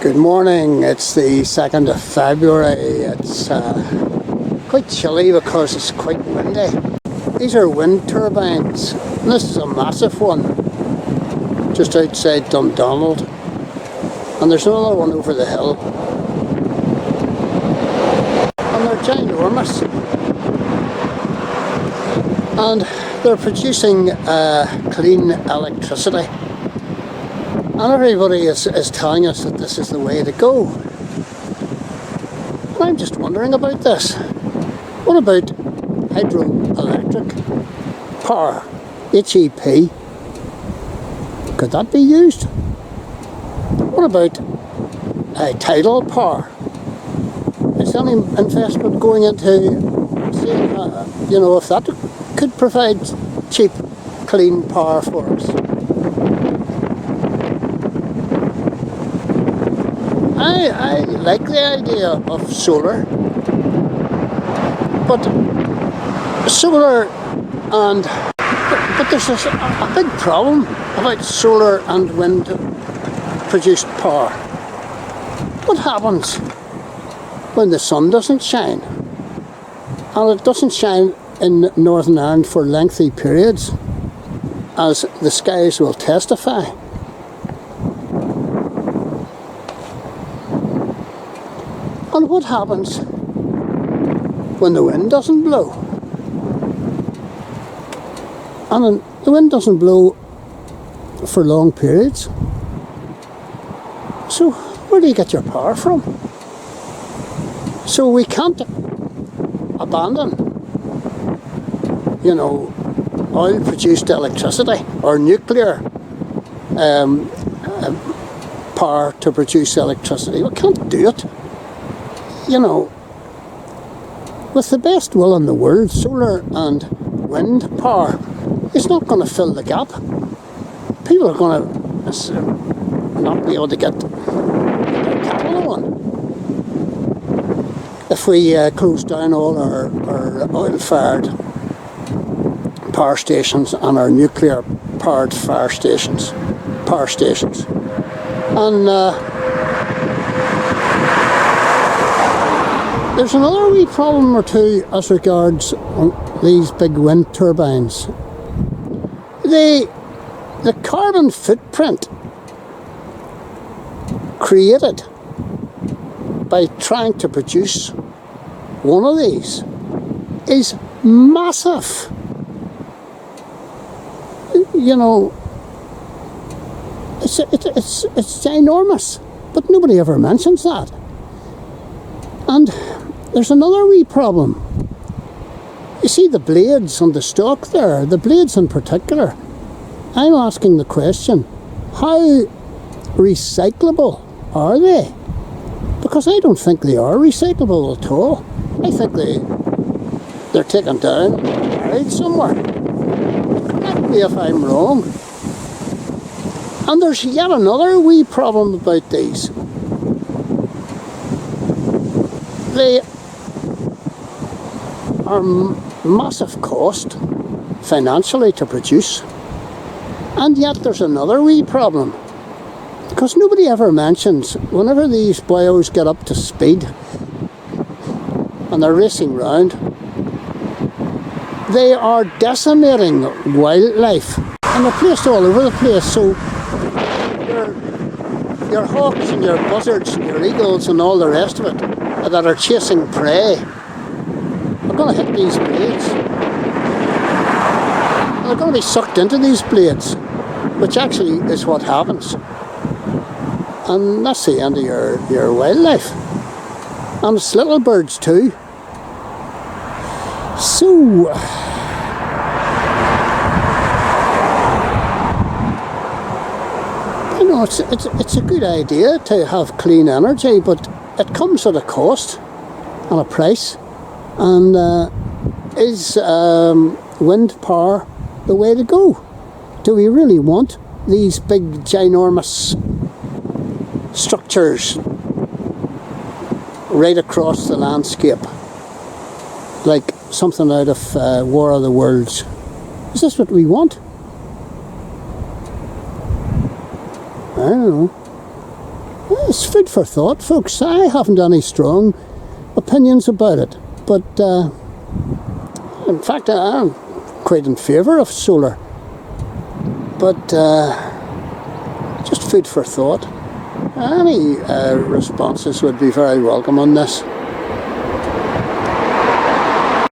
Good morning, it's the 2nd of February. It's quite chilly because it's quite windy. These are wind turbines, and this is a massive one just outside Dundonald, and there's another one over the hill, and they're ginormous, and they're producing clean electricity. And everybody is telling us that this is the way to go. And I'm just wondering about this. What about hydroelectric power? HEP? Could that be used? What about tidal power? Is any investment going into seeing, if that could provide cheap, clean power for us? I like the idea of solar, but there's a big problem about solar and wind produced power. What happens when the sun doesn't shine? And it doesn't shine in Northern Ireland for lengthy periods, as the skies will testify. And what happens when the wind doesn't blow? And the wind doesn't blow for long periods. So where do you get your power from? So we can't abandon, oil-produced electricity or nuclear power to produce electricity. We can't do it. With the best will in the world, solar and wind power is not going to fill the gap. People are going to not be able to get their capital on. If we close down all our oil-fired power stations and our nuclear-powered power stations. And there's another wee problem or two as regards these big wind turbines. The carbon footprint created by trying to produce one of these is massive. It's ginormous, but nobody ever mentions that. And there's another wee problem. You see the blades on the stalk there, the blades in particular. I'm asking the question, how recyclable are they? Because I don't think they are recyclable at all. I think they're taken down and buried somewhere. Correct me if I'm wrong. And there's yet another wee problem about these. They are massive cost financially to produce, and yet there's another wee problem, because nobody ever mentions whenever these boyos get up to speed and they're racing round, they are decimating wildlife, and they're placed all over the place. So your hawks and your buzzards and your eagles and all the rest of it that are chasing prey are going to hit these blades. They're going to be sucked into these blades, which actually is what happens. And that's the end of your wildlife. And it's little birds too. So, it's a good idea to have clean energy, but it comes at a cost and a price. And is wind power the way to go? Do we really want these big, ginormous structures right across the landscape, like something out of War of the Worlds? Is this what we want? I don't know. It's food for thought, folks. I haven't any strong opinions about it, but in fact I'm quite in favour of solar, but just food for thought. Any responses would be very welcome on this.